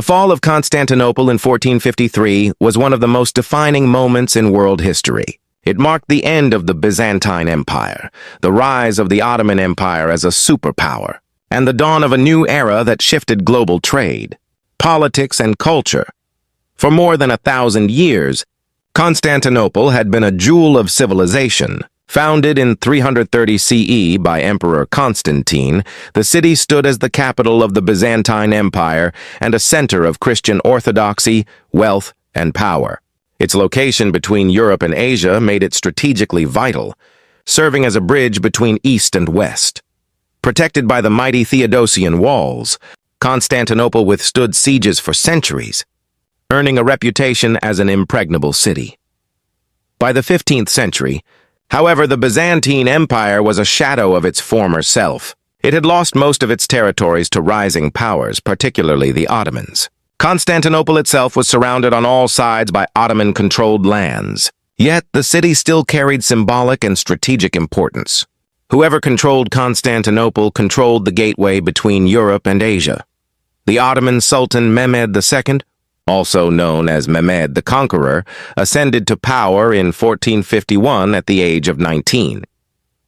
The fall of Constantinople in 1453 was one of the most defining moments in world history. It marked the end of the Byzantine Empire, the rise of the Ottoman Empire as a superpower, and the dawn of a new era that shifted global trade, politics, and culture. For more than 1,000 years, Constantinople had been a jewel of civilization. Founded in 330 CE by Emperor Constantine, the city stood as the capital of the Byzantine Empire and a center of Christian orthodoxy, wealth, and power. Its location between Europe and Asia made it strategically vital, serving as a bridge between East and West. Protected by the mighty Theodosian walls, Constantinople withstood sieges for centuries, earning a reputation as an impregnable city. By the 15th century, however, the Byzantine Empire was a shadow of its former self. It had lost most of its territories to rising powers, particularly the Ottomans. Constantinople itself was surrounded on all sides by Ottoman-controlled lands. Yet, the city still carried symbolic and strategic importance. Whoever controlled Constantinople controlled the gateway between Europe and Asia. The Ottoman Sultan Mehmed II, also known as Mehmed the Conqueror, ascended to power in 1451 at the age of 19.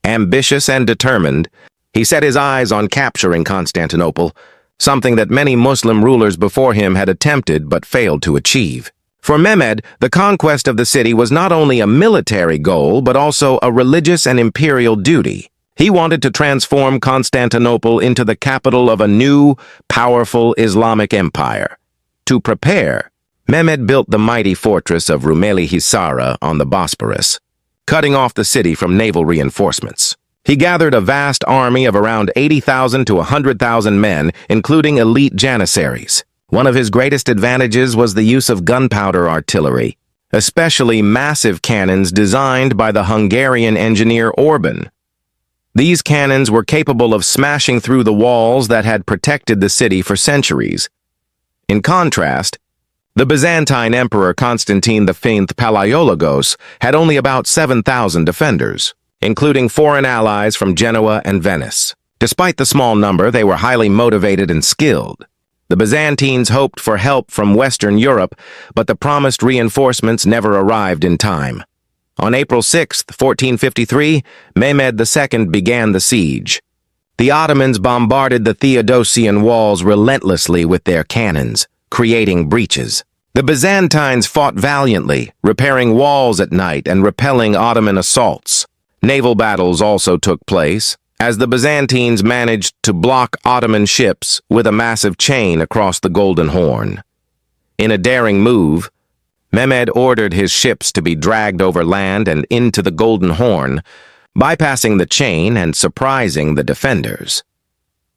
Ambitious and determined, he set his eyes on capturing Constantinople, something that many Muslim rulers before him had attempted but failed to achieve. For Mehmed, the conquest of the city was not only a military goal but also a religious and imperial duty. He wanted to transform Constantinople into the capital of a new, powerful Islamic empire. To prepare, Mehmed built the mighty fortress of Rumeli Hisara on the Bosporus, cutting off the city from naval reinforcements. He gathered a vast army of around 80,000 to 100,000 men, including elite janissaries. One of his greatest advantages was the use of gunpowder artillery, especially massive cannons designed by the Hungarian engineer Orban. These cannons were capable of smashing through the walls that had protected the city for centuries. In contrast, the Byzantine Emperor Constantine V Palaiologos had only about 7,000 defenders, including foreign allies from Genoa and Venice. Despite the small number, they were highly motivated and skilled. The Byzantines hoped for help from Western Europe, but the promised reinforcements never arrived in time. On April 6, 1453, Mehmed II began the siege. The Ottomans bombarded the Theodosian walls relentlessly with their cannons, creating breaches. The Byzantines fought valiantly, repairing walls at night and repelling Ottoman assaults. Naval battles also took place, as the Byzantines managed to block Ottoman ships with a massive chain across the Golden Horn. In a daring move, Mehmed ordered his ships to be dragged over land and into the Golden Horn, bypassing the chain and surprising the defenders.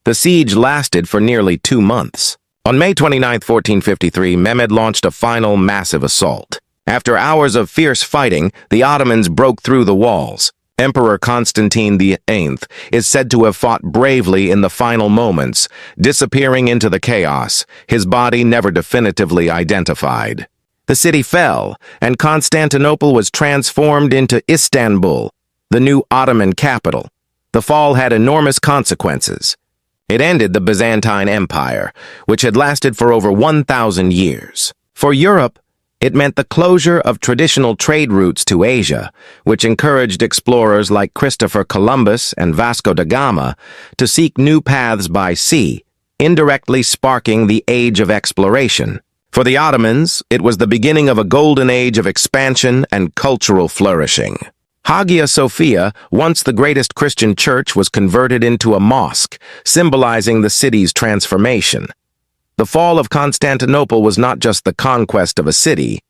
The siege lasted for nearly 2 months. On May 29, 1453, Mehmed launched a final massive assault. After hours of fierce fighting, the Ottomans broke through the walls. Emperor Constantine VIII is said to have fought bravely in the final moments, disappearing into the chaos, his body never definitively identified. The city fell, and Constantinople was transformed into Istanbul, the new Ottoman capital. The fall had enormous consequences. It ended the Byzantine Empire, which had lasted for over 1,000 years. For Europe, it meant the closure of traditional trade routes to Asia, which encouraged explorers like Christopher Columbus and Vasco da Gama to seek new paths by sea, indirectly sparking the age of exploration. For the Ottomans, it was the beginning of a golden age of expansion and cultural flourishing. Hagia Sophia, once the greatest Christian church, was converted into a mosque, symbolizing the city's transformation. The fall of Constantinople was not just the conquest of a city,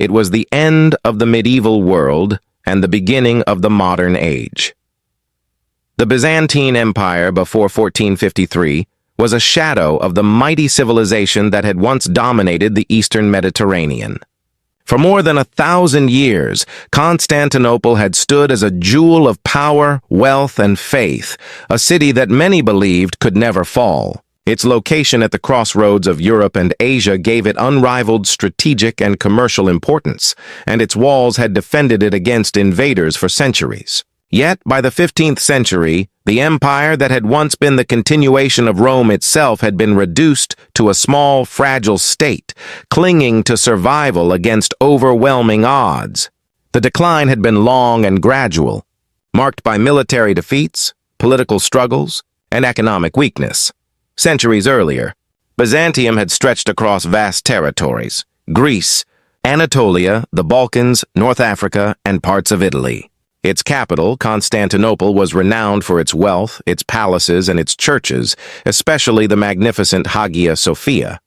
it was the end of the medieval world and the beginning of the modern age. The Byzantine Empire before 1453 was a shadow of the mighty civilization that had once dominated the Eastern Mediterranean. For more than 1,000 years, Constantinople had stood as a jewel of power, wealth, and faith, a city that many believed could never fall. Its location at the crossroads of Europe and Asia gave it unrivaled strategic and commercial importance, and its walls had defended it against invaders for centuries. Yet, by the 15th century, the empire that had once been the continuation of Rome itself had been reduced to a small, fragile state, clinging to survival against overwhelming odds. The decline had been long and gradual, marked by military defeats, political struggles, and economic weakness. Centuries earlier, Byzantium had stretched across vast territories: Greece, Anatolia, the Balkans, North Africa, and parts of Italy. Its capital, Constantinople, was renowned for its wealth, its palaces, and its churches, especially the magnificent Hagia Sophia.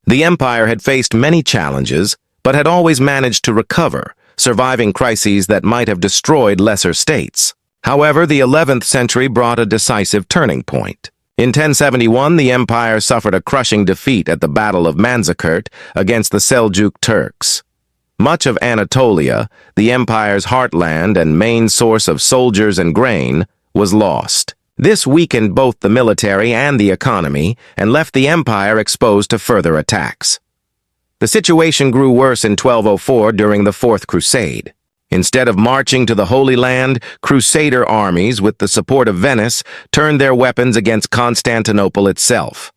The empire had faced many challenges, but had always managed to recover, surviving crises that might have destroyed lesser states. However, the 11th century brought a decisive turning point. In 1071, the empire suffered a crushing defeat at the Battle of Manzikert against the Seljuk Turks. Much of Anatolia, the empire's heartland and main source of soldiers and grain, was lost. This weakened both the military and the economy and left the empire exposed to further attacks. The situation grew worse in 1204 during the Fourth Crusade. Instead of marching to the Holy Land, Crusader armies, with the support of Venice, turned their weapons against Constantinople itself.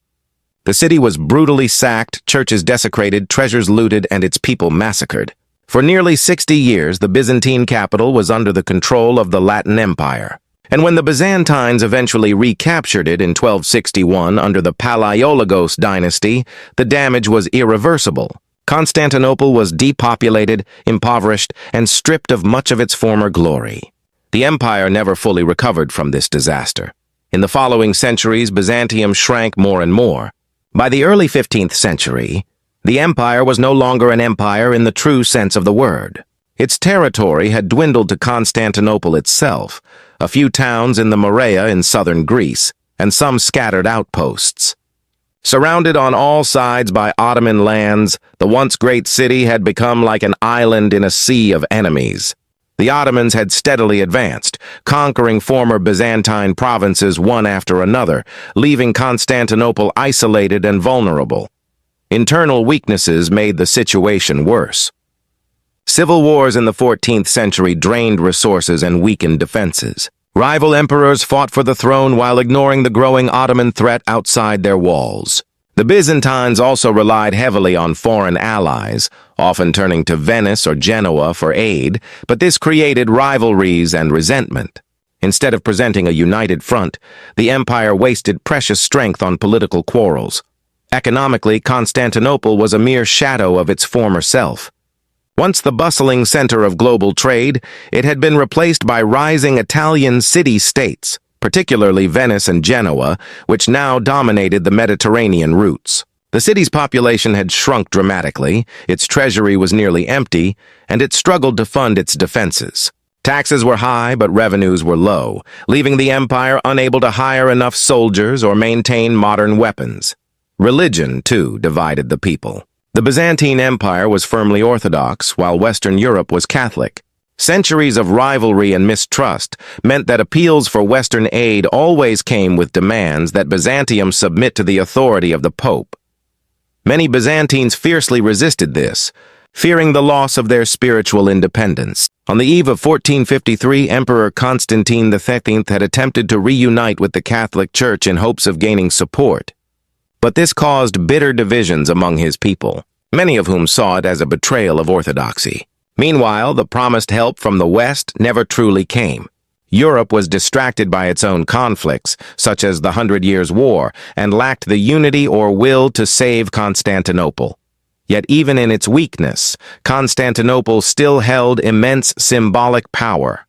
The city was brutally sacked, churches desecrated, treasures looted, and its people massacred. For nearly 60 years, the Byzantine capital was under the control of the Latin Empire. And when the Byzantines eventually recaptured it in 1261 under the Palaiologos dynasty, the damage was irreversible. Constantinople was depopulated, impoverished, and stripped of much of its former glory. The empire never fully recovered from this disaster. In the following centuries, Byzantium shrank more and more. By the early 15th century, the empire was no longer an empire in the true sense of the word. Its territory had dwindled to Constantinople itself, a few towns in the Morea in southern Greece, and some scattered outposts. Surrounded on all sides by Ottoman lands, the once great city had become like an island in a sea of enemies. The Ottomans had steadily advanced, conquering former Byzantine provinces one after another, leaving Constantinople isolated and vulnerable. Internal weaknesses made the situation worse. Civil wars in the 14th century drained resources and weakened defenses. Rival emperors fought for the throne while ignoring the growing Ottoman threat outside their walls. The Byzantines also relied heavily on foreign allies, often turning to Venice or Genoa for aid, but this created rivalries and resentment. Instead of presenting a united front, the empire wasted precious strength on political quarrels. Economically, Constantinople was a mere shadow of its former self. Once the bustling center of global trade, it had been replaced by rising Italian city-states, particularly Venice and Genoa, which now dominated the Mediterranean routes. The city's population had shrunk dramatically, its treasury was nearly empty, and it struggled to fund its defenses. Taxes were high, but revenues were low, leaving the empire unable to hire enough soldiers or maintain modern weapons. Religion, too, divided the people. The Byzantine Empire was firmly Orthodox, while Western Europe was Catholic. Centuries of rivalry and mistrust meant that appeals for Western aid always came with demands that Byzantium submit to the authority of the Pope. Many Byzantines fiercely resisted this, fearing the loss of their spiritual independence. On the eve of 1453, Emperor Constantine XIII had attempted to reunite with the Catholic Church in hopes of gaining support. But this caused bitter divisions among his people, many of whom saw it as a betrayal of orthodoxy. Meanwhile, the promised help from the West never truly came. Europe was distracted by its own conflicts, such as the 100 Years' War, and lacked the unity or will to save Constantinople. Yet even in its weakness, Constantinople still held immense symbolic power.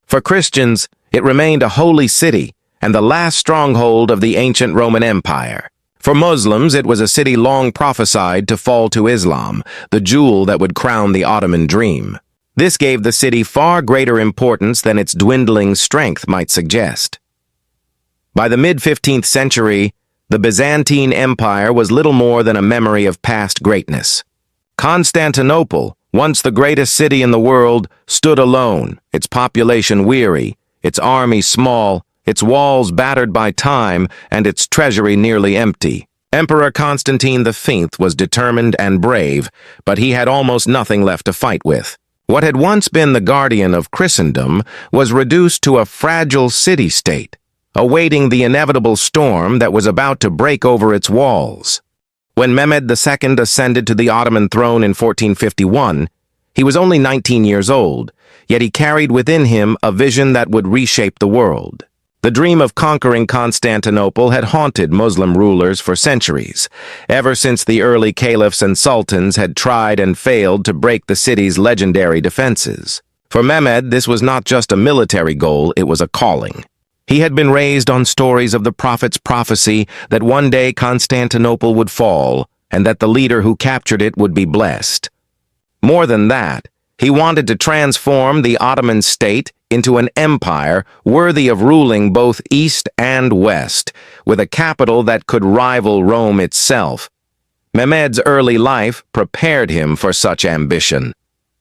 For Christians, it remained a holy city and the last stronghold of the ancient Roman Empire. For Muslims, it was a city long prophesied to fall to Islam, the jewel that would crown the Ottoman dream. This gave the city far greater importance than its dwindling strength might suggest. By the mid-15th century, the Byzantine Empire was little more than a memory of past greatness. Constantinople, once the greatest city in the world, stood alone, its population weary, its army small, its walls battered by time, and its treasury nearly empty. Emperor Constantine V was determined and brave, but he had almost nothing left to fight with. What had once been the guardian of Christendom was reduced to a fragile city-state, awaiting the inevitable storm that was about to break over its walls. When Mehmed II ascended to the Ottoman throne in 1451, he was only 19 years old, yet he carried within him a vision that would reshape the world. The dream of conquering Constantinople had haunted Muslim rulers for centuries, ever since the early caliphs and sultans had tried and failed to break the city's legendary defenses. For Mehmed, this was not just a military goal, it was a calling. He had been raised on stories of the prophet's prophecy that one day Constantinople would fall, and that the leader who captured it would be blessed. More than that, he wanted to transform the Ottoman state into an empire worthy of ruling both East and West, with a capital that could rival Rome itself. Mehmed's early life prepared him for such ambition.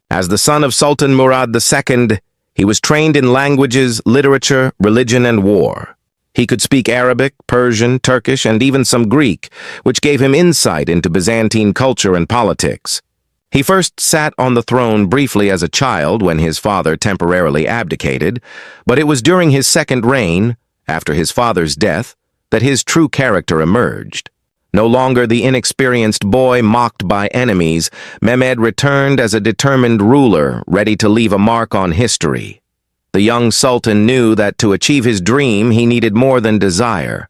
As the son of Sultan Murad II, he was trained in languages, literature, religion, and war. He could speak Arabic, Persian, Turkish, and even some Greek, which gave him insight into Byzantine culture and politics. He first sat on the throne briefly as a child when his father temporarily abdicated, but it was during his second reign, after his father's death, that his true character emerged. No longer the inexperienced boy mocked by enemies, Mehmed returned as a determined ruler, ready to leave a mark on history. The young sultan knew that to achieve his dream, he needed more than desire.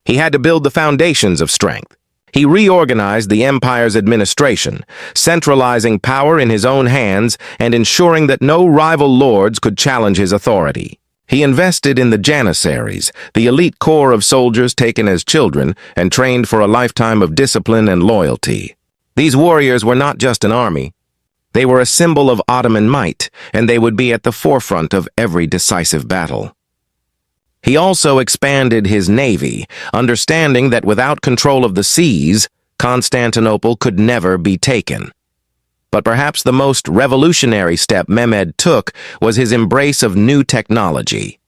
He had to build the foundations of strength. He reorganized the empire's administration, centralizing power in his own hands and ensuring that no rival lords could challenge his authority. He invested in the Janissaries, the elite corps of soldiers taken as children and trained for a lifetime of discipline and loyalty. These warriors were not just an army. They were a symbol of Ottoman might, and they would be at the forefront of every decisive battle. He also expanded his navy, understanding that without control of the seas, Constantinople could never be taken. But perhaps the most revolutionary step Mehmed took was his embrace of new technology.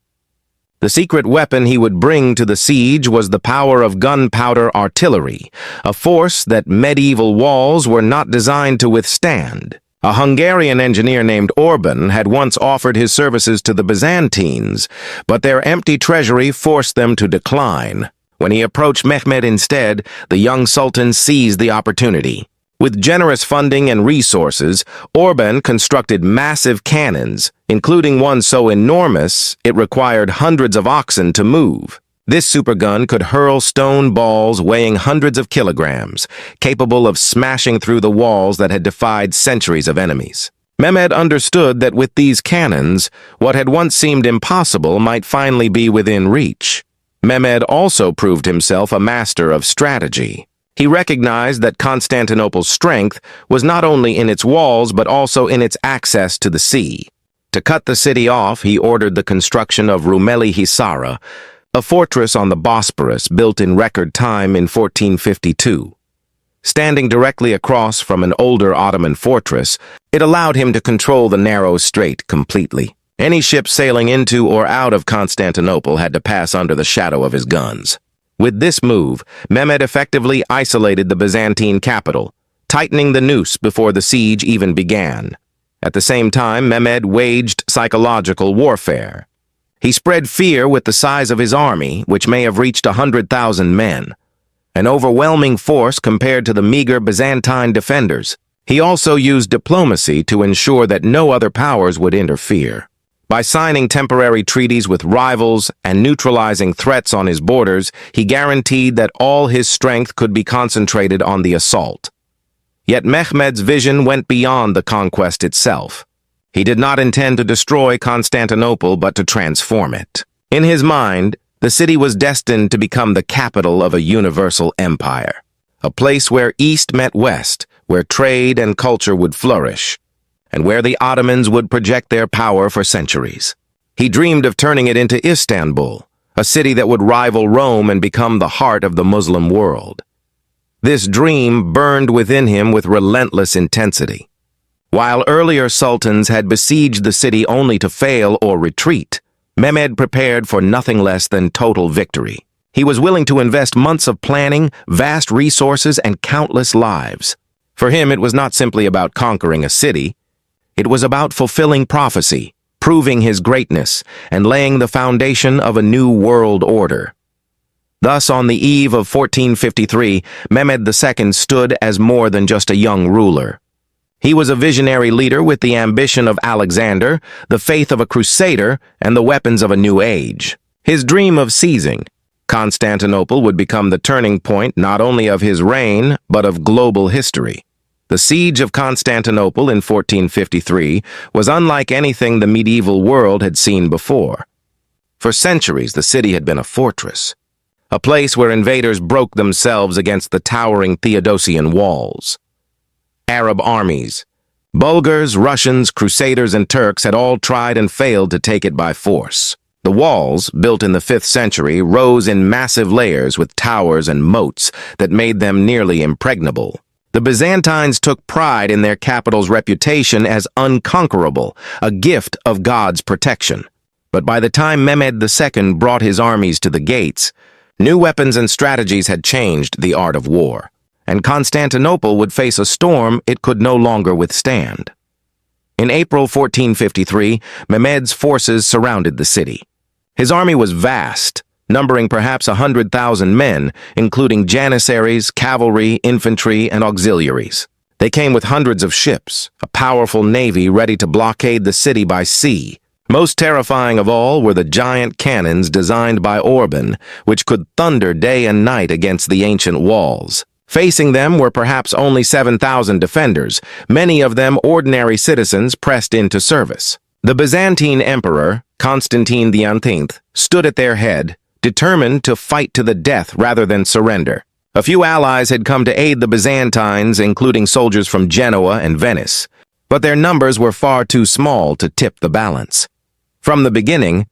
The secret weapon he would bring to the siege was the power of gunpowder artillery, a force that medieval walls were not designed to withstand. A Hungarian engineer named Orban had once offered his services to the Byzantines, but their empty treasury forced them to decline. When he approached Mehmed instead, the young sultan seized the opportunity. With generous funding and resources, Orban constructed massive cannons, including one so enormous it required hundreds of oxen to move. This supergun could hurl stone balls weighing hundreds of kilograms, capable of smashing through the walls that had defied centuries of enemies. Mehmed understood that with these cannons, what had once seemed impossible might finally be within reach. Mehmed also proved himself a master of strategy. He recognized that Constantinople's strength was not only in its walls but also in its access to the sea. To cut the city off, he ordered the construction of Rumeli Hisara, a fortress on the Bosporus built in record time in 1452. Standing directly across from an older Ottoman fortress, it allowed him to control the narrow strait completely. Any ship sailing into or out of Constantinople had to pass under the shadow of his guns. With this move, Mehmed effectively isolated the Byzantine capital, tightening the noose before the siege even began. At the same time, Mehmed waged psychological warfare. He spread fear with the size of his army, which may have reached 100,000 men, an overwhelming force compared to the meager Byzantine defenders. He also used diplomacy to ensure that no other powers would interfere. By signing temporary treaties with rivals and neutralizing threats on his borders, he guaranteed that all his strength could be concentrated on the assault. Yet Mehmed's vision went beyond the conquest itself. He did not intend to destroy Constantinople, but to transform it. In his mind, the city was destined to become the capital of a universal empire, a place where East met West, where trade and culture would flourish, and where the Ottomans would project their power for centuries. He dreamed of turning it into Istanbul, a city that would rival Rome and become the heart of the Muslim world. This dream burned within him with relentless intensity. While earlier sultans had besieged the city only to fail or retreat, Mehmed prepared for nothing less than total victory. He was willing to invest months of planning, vast resources, and countless lives. For him, it was not simply about conquering a city. It was about fulfilling prophecy, proving his greatness, and laying the foundation of a new world order. Thus, on the eve of 1453, Mehmed II stood as more than just a young ruler. He was a visionary leader with the ambition of Alexander, the faith of a crusader, and the weapons of a new age. His dream of seizing Constantinople would become the turning point not only of his reign, but of global history. The siege of Constantinople in 1453 was unlike anything the medieval world had seen before. For centuries, the city had been a fortress, a place where invaders broke themselves against the towering Theodosian walls. Arab armies, Bulgars, Russians, Crusaders, and Turks had all tried and failed to take it by force. The walls, built in the 5th century, rose in massive layers with towers and moats that made them nearly impregnable. The Byzantines took pride in their capital's reputation as unconquerable, a gift of God's protection. But by the time Mehmed II brought his armies to the gates, new weapons and strategies had changed the art of war, and Constantinople would face a storm it could no longer withstand. In April 1453, Mehmed's forces surrounded the city. His army was vast, numbering perhaps 100,000 men, including janissaries, cavalry, infantry, and auxiliaries. They came with hundreds of ships, a powerful navy ready to blockade the city by sea. Most terrifying of all were the giant cannons designed by Orban, which could thunder day and night against the ancient walls. Facing them were perhaps only 7,000 defenders, many of them ordinary citizens pressed into service. The Byzantine emperor, Constantine XI, stood at their head, determined to fight to the death rather than surrender. A few allies had come to aid the Byzantines, including soldiers from Genoa and Venice, but their numbers were far too small to tip the balance. From the beginning,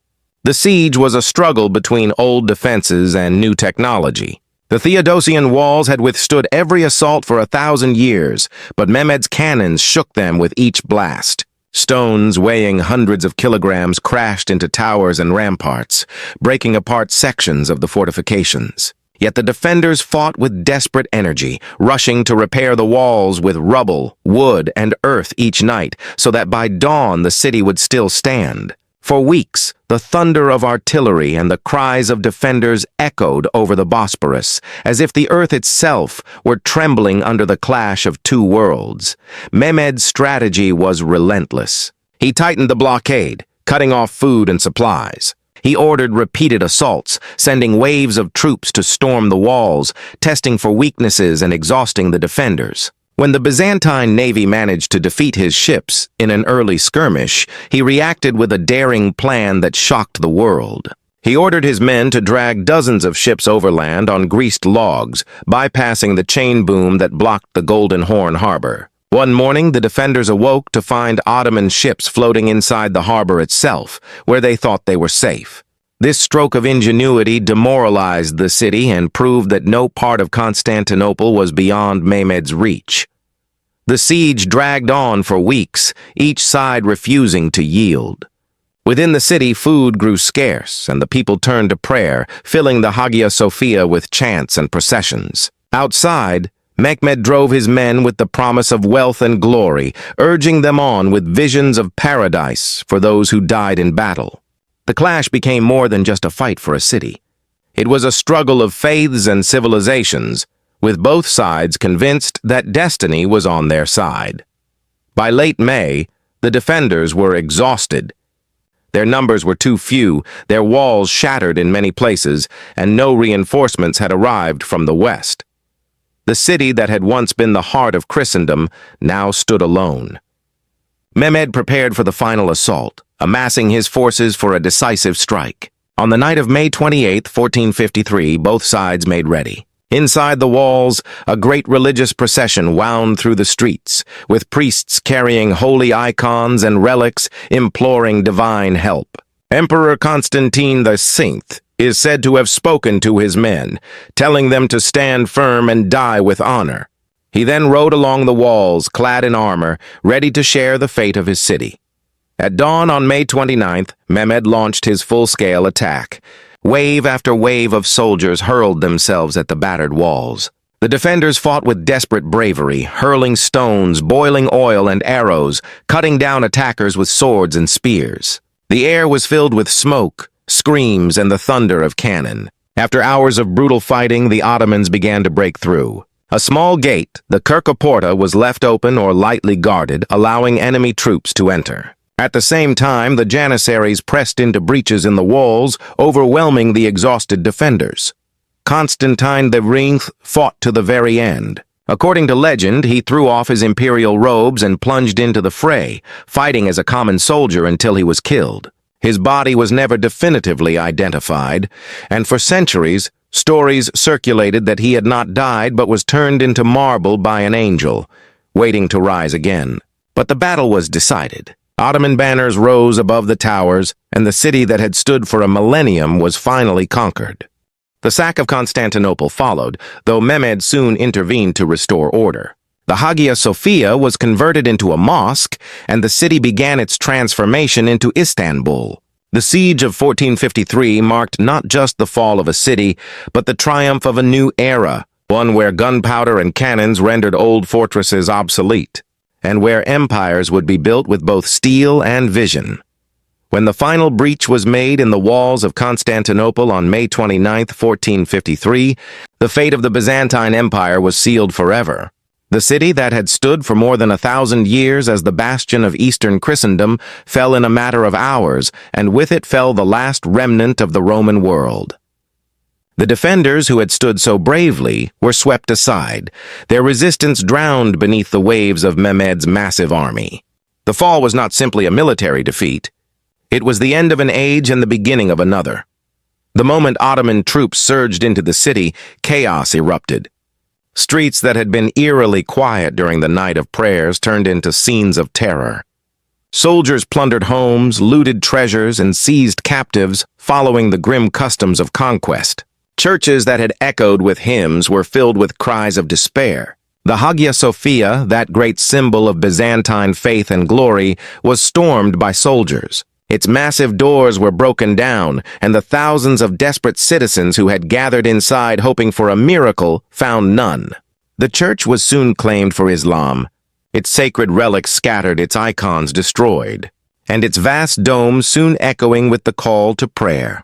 the siege was a struggle between old defenses and new technology. The Theodosian walls had withstood every assault for 1,000 years, but Mehmed's cannons shook them with each blast. Stones weighing hundreds of kilograms crashed into towers and ramparts, breaking apart sections of the fortifications. Yet the defenders fought with desperate energy, rushing to repair the walls with rubble, wood, and earth each night, so that by dawn the city would still stand. For weeks, the thunder of artillery and the cries of defenders echoed over the Bosporus, as if the earth itself were trembling under the clash of two worlds. Mehmed's strategy was relentless. He tightened the blockade, cutting off food and supplies. He ordered repeated assaults, sending waves of troops to storm the walls, testing for weaknesses and exhausting the defenders. When the Byzantine navy managed to defeat his ships in an early skirmish, he reacted with a daring plan that shocked the world. He ordered his men to drag dozens of ships overland on greased logs, bypassing the chain boom that blocked the Golden Horn harbor. One morning, the defenders awoke to find Ottoman ships floating inside the harbor itself, where they thought they were safe. This stroke of ingenuity demoralized the city and proved that no part of Constantinople was beyond Mehmed's reach. The siege dragged on for weeks, each side refusing to yield. Within the city, food grew scarce, and the people turned to prayer, filling the Hagia Sophia with chants and processions. Outside, Mehmed drove his men with the promise of wealth and glory, urging them on with visions of paradise for those who died in battle. The clash became more than just a fight for a city. It was a struggle of faiths and civilizations, with both sides convinced that destiny was on their side. By late May, the defenders were exhausted. Their numbers were too few, their walls shattered in many places, and no reinforcements had arrived from the west. The city that had once been the heart of Christendom now stood alone. Mehmed prepared for the final assault, amassing his forces for a decisive strike. On the night of May 28, 1453, both sides made ready. Inside the walls, a great religious procession wound through the streets, with priests carrying holy icons and relics imploring divine help. Emperor Constantine VI is said to have spoken to his men, telling them to stand firm and die with honor. He then rode along the walls, clad in armor, ready to share the fate of his city. At dawn on May 29th, Mehmed launched his full-scale attack. Wave after wave of soldiers hurled themselves at the battered walls. The defenders fought with desperate bravery, hurling stones, boiling oil, and arrows, cutting down attackers with swords and spears. The air was filled with smoke, screams, and the thunder of cannon. After hours of brutal fighting, the Ottomans began to break through. A small gate, the Kirkoporta, was left open or lightly guarded, allowing enemy troops to enter. At the same time, the Janissaries pressed into breaches in the walls, overwhelming the exhausted defenders. Constantine the Ringth fought to the very end. According to legend, he threw off his imperial robes and plunged into the fray, fighting as a common soldier until he was killed. His body was never definitively identified, and for centuries, stories circulated that he had not died but was turned into marble by an angel, waiting to rise again. But the battle was decided. Ottoman banners rose above the towers, and the city that had stood for a millennium was finally conquered. The sack of Constantinople followed, though Mehmed soon intervened to restore order. The Hagia Sophia was converted into a mosque, and the city began its transformation into Istanbul. The siege of 1453 marked not just the fall of a city, but the triumph of a new era, one where gunpowder and cannons rendered old fortresses obsolete, and where empires would be built with both steel and vision. When the final breach was made in the walls of Constantinople on May 29, 1453, the fate of the Byzantine Empire was sealed forever. The city that had stood for more than 1,000 years as the bastion of Eastern Christendom fell in a matter of hours, and with it fell the last remnant of the Roman world. The defenders who had stood so bravely were swept aside, their resistance drowned beneath the waves of Mehmed's massive army. The fall was not simply a military defeat. It was the end of an age and the beginning of another. The moment Ottoman troops surged into the city, chaos erupted. Streets that had been eerily quiet during the night of prayers turned into scenes of terror. Soldiers plundered homes, looted treasures, and seized captives, following the grim customs of conquest. Churches that had echoed with hymns were filled with cries of despair. The Hagia Sophia, that great symbol of Byzantine faith and glory, was stormed by soldiers. Its massive doors were broken down, and the thousands of desperate citizens who had gathered inside hoping for a miracle found none. The church was soon claimed for Islam, its sacred relics scattered, its icons destroyed, and its vast dome soon echoing with the call to prayer.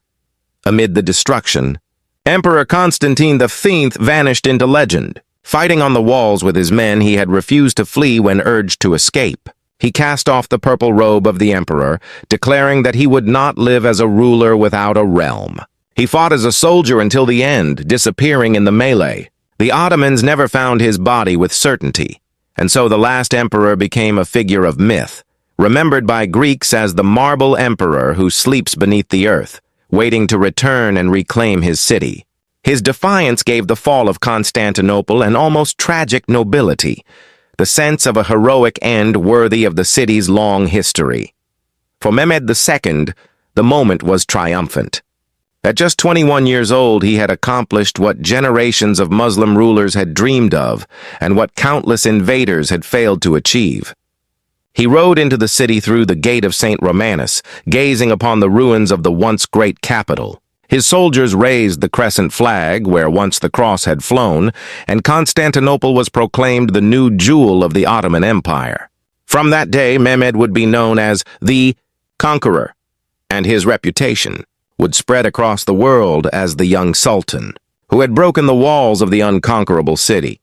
Amid the destruction, Emperor Constantine V vanished into legend. Fighting on the walls with his men, he had refused to flee when urged to escape. He cast off the purple robe of the emperor, declaring that he would not live as a ruler without a realm. He fought as a soldier until the end, disappearing in the melee. The Ottomans never found his body with certainty, and so the last emperor became a figure of myth, remembered by Greeks as the marble emperor who sleeps beneath the earth, waiting to return and reclaim his city. His defiance gave the fall of Constantinople an almost tragic nobility, the sense of a heroic end worthy of the city's long history. For Mehmed II, the moment was triumphant. At just 21 years old, he had accomplished what generations of Muslim rulers had dreamed of, and what countless invaders had failed to achieve. He rode into the city through the gate of St. Romanus, gazing upon the ruins of the once great capital. His soldiers raised the crescent flag where once the cross had flown, and Constantinople was proclaimed the new jewel of the Ottoman Empire. From that day, Mehmed would be known as the Conqueror, and his reputation would spread across the world as the young Sultan, who had broken the walls of the unconquerable city.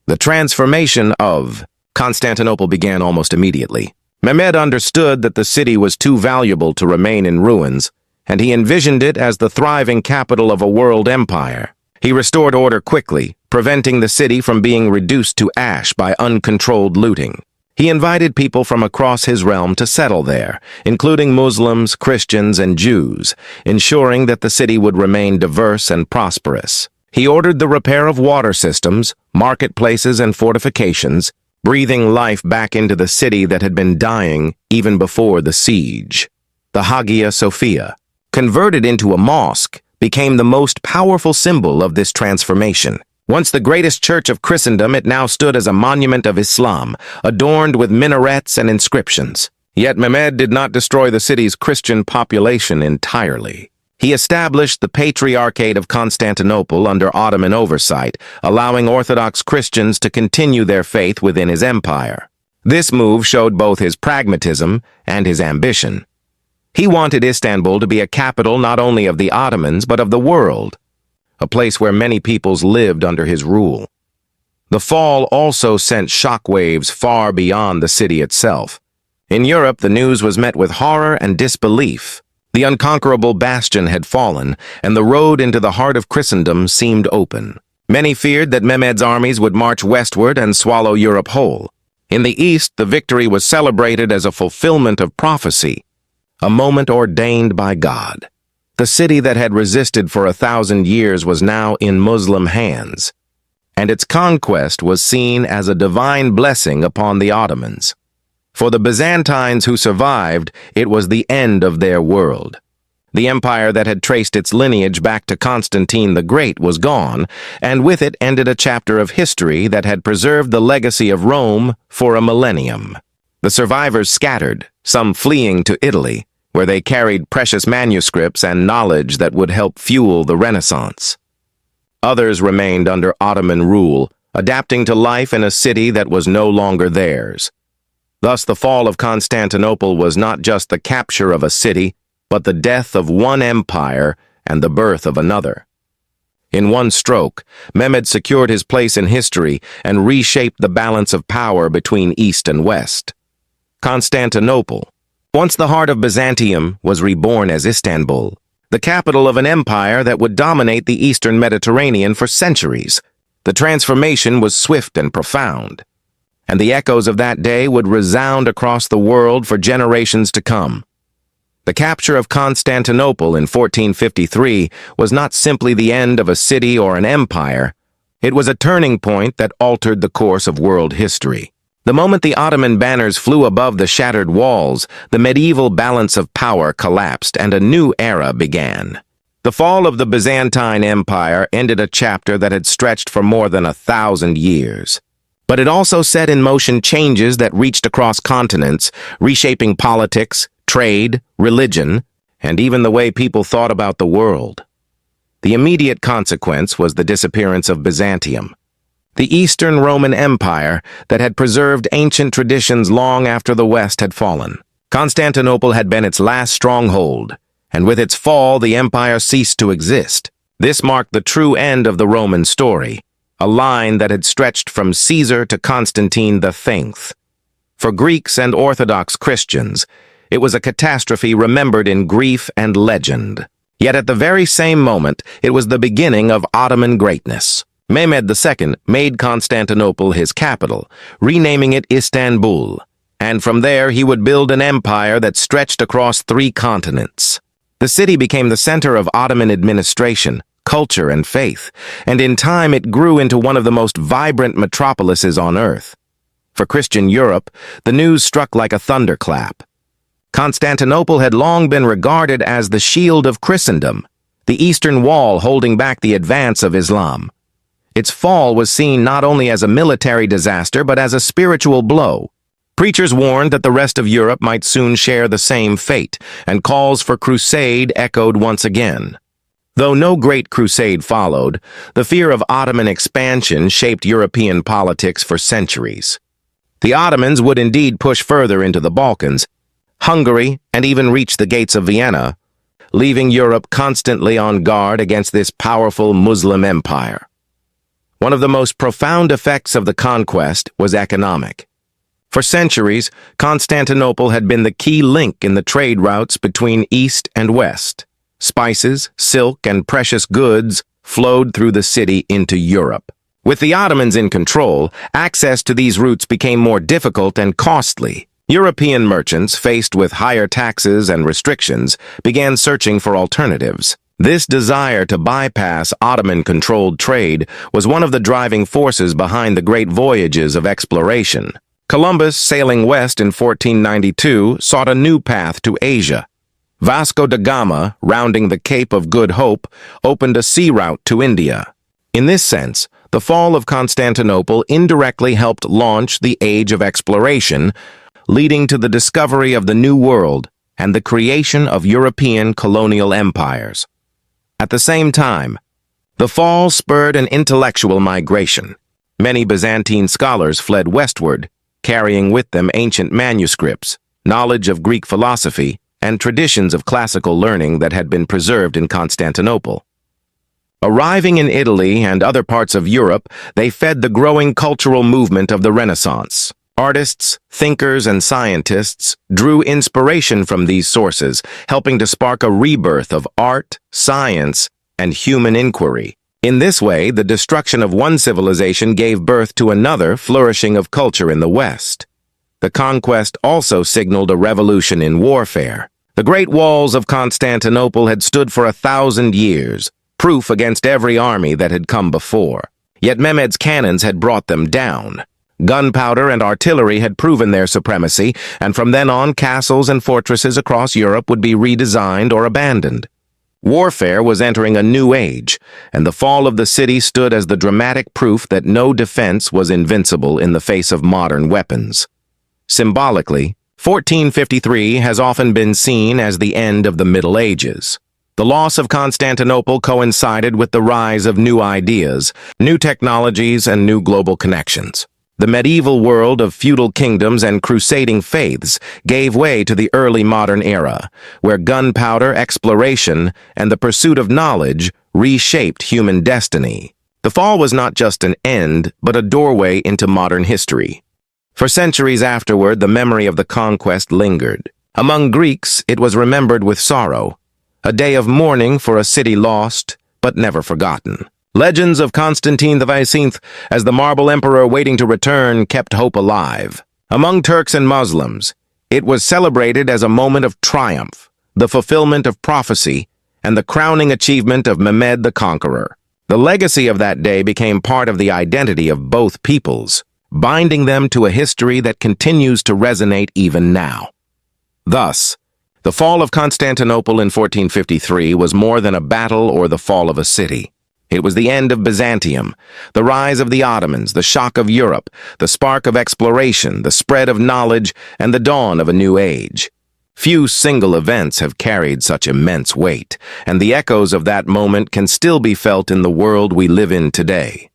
The transformation of Constantinople began almost immediately. Mehmed understood that the city was too valuable to remain in ruins, and he envisioned it as the thriving capital of a world empire. He restored order quickly, preventing the city from being reduced to ash by uncontrolled looting. He invited people from across his realm to settle there, including Muslims, Christians, and Jews, ensuring that the city would remain diverse and prosperous. He ordered the repair of water systems, marketplaces, and fortifications, breathing life back into the city that had been dying even before the siege. The Hagia Sophia, converted into a mosque, became the most powerful symbol of this transformation. Once the greatest church of Christendom, it now stood as a monument of Islam, adorned with minarets and inscriptions. Yet Mehmed did not destroy the city's Christian population entirely. He established the Patriarchate of Constantinople under Ottoman oversight, allowing Orthodox Christians to continue their faith within his empire. This move showed both his pragmatism and his ambition. He wanted Istanbul to be a capital not only of the Ottomans but of the world, a place where many peoples lived under his rule. The fall also sent shockwaves far beyond the city itself. In Europe, the news was met with horror and disbelief. The unconquerable bastion had fallen, and the road into the heart of Christendom seemed open. Many feared that Mehmed's armies would march westward and swallow Europe whole. In the east, the victory was celebrated as a fulfillment of prophecy, a moment ordained by God. The city that had resisted for 1,000 years was now in Muslim hands, and its conquest was seen as a divine blessing upon the Ottomans. For the Byzantines who survived, it was the end of their world. The empire that had traced its lineage back to Constantine the Great was gone, and with it ended a chapter of history that had preserved the legacy of Rome for a millennium. The survivors scattered, some fleeing to Italy, where they carried precious manuscripts and knowledge that would help fuel the Renaissance. Others remained under Ottoman rule, adapting to life in a city that was no longer theirs. Thus, the fall of Constantinople was not just the capture of a city, but the death of one empire and the birth of another. In one stroke, Mehmed secured his place in history and reshaped the balance of power between East and West. Constantinople, once the heart of Byzantium, was reborn as Istanbul, the capital of an empire that would dominate the eastern Mediterranean for centuries. The transformation was swift and profound, and the echoes of that day would resound across the world for generations to come. The capture of Constantinople in 1453 was not simply the end of a city or an empire. It was a turning point that altered the course of world history. The moment the Ottoman banners flew above the shattered walls, the medieval balance of power collapsed and a new era began. The fall of the Byzantine Empire ended a chapter that had stretched for more than 1,000 years. But it also set in motion changes that reached across continents, reshaping politics, trade, religion, and even the way people thought about the world. The immediate consequence was the disappearance of Byzantium, the Eastern Roman Empire that had preserved ancient traditions long after the West had fallen. Constantinople had been its last stronghold, and with its fall, the empire ceased to exist. This marked the true end of the Roman story, a line that had stretched from Caesar to Constantine the Tenth. For Greeks and Orthodox Christians, it was a catastrophe remembered in grief and legend. Yet at the very same moment, it was the beginning of Ottoman greatness. Mehmed II made Constantinople his capital, renaming it Istanbul, and from there he would build an empire that stretched across 3 continents. The city became the center of Ottoman administration, culture, and faith, and in time it grew into one of the most vibrant metropolises on earth. For Christian Europe, the news struck like a thunderclap. Constantinople had long been regarded as the shield of Christendom, the Eastern Wall holding back the advance of Islam. Its fall was seen not only as a military disaster but as a spiritual blow. Preachers warned that the rest of Europe might soon share the same fate, and calls for crusade echoed once again. Though no great crusade followed, the fear of Ottoman expansion shaped European politics for centuries. The Ottomans would indeed push further into the Balkans, Hungary, and even reach the gates of Vienna, leaving Europe constantly on guard against this powerful Muslim empire. One of the most profound effects of the conquest was economic. For centuries, Constantinople had been the key link in the trade routes between East and West. Spices, silk, and precious goods flowed through the city into Europe. With the Ottomans in control, access to these routes became more difficult and costly. European merchants, faced with higher taxes and restrictions, began searching for alternatives. This desire to bypass Ottoman-controlled trade was one of the driving forces behind the great voyages of exploration. Columbus, sailing west in 1492, sought a new path to Asia. Vasco da Gama, rounding the Cape of Good Hope, opened a sea route to India. In this sense, the fall of Constantinople indirectly helped launch the Age of Exploration, leading to the discovery of the New World, and the creation of European colonial empires. At the same time, the fall spurred an intellectual migration. Many Byzantine scholars fled westward, carrying with them ancient manuscripts, knowledge of Greek philosophy, and traditions of classical learning that had been preserved in Constantinople. Arriving in Italy and other parts of Europe, they fed the growing cultural movement of the Renaissance. Artists, thinkers, and scientists drew inspiration from these sources, helping to spark a rebirth of art, science, and human inquiry. In this way, the destruction of one civilization gave birth to another flourishing of culture in the West. The conquest also signaled a revolution in warfare. The great walls of Constantinople had stood for 1,000 years, proof against every army that had come before. Yet Mehmed's cannons had brought them down. Gunpowder and artillery had proven their supremacy, and from then on castles and fortresses across Europe would be redesigned or abandoned. Warfare was entering a new age, and the fall of the city stood as the dramatic proof that no defense was invincible in the face of modern weapons. Symbolically, 1453 has often been seen as the end of the Middle Ages. The loss of Constantinople coincided with the rise of new ideas, new technologies, and new global connections. The medieval world of feudal kingdoms and crusading faiths gave way to the early modern era, where gunpowder, exploration, and the pursuit of knowledge reshaped human destiny. The fall was not just an end, but a doorway into modern history. For centuries afterward, the memory of the conquest lingered. Among Greeks, it was remembered with sorrow, a day of mourning for a city lost, but never forgotten. Legends of Constantine the XV as the Marble Emperor waiting to return kept hope alive. Among Turks and Muslims, it was celebrated as a moment of triumph, the fulfillment of prophecy, and the crowning achievement of Mehmed the Conqueror. The legacy of that day became part of the identity of both peoples, binding them to a history that continues to resonate even now. Thus, the fall of Constantinople in 1453 was more than a battle or the fall of a city. It was the end of Byzantium, the rise of the Ottomans, the shock of Europe, the spark of exploration, the spread of knowledge, and the dawn of a new age. Few single events have carried such immense weight, and the echoes of that moment can still be felt in the world we live in today.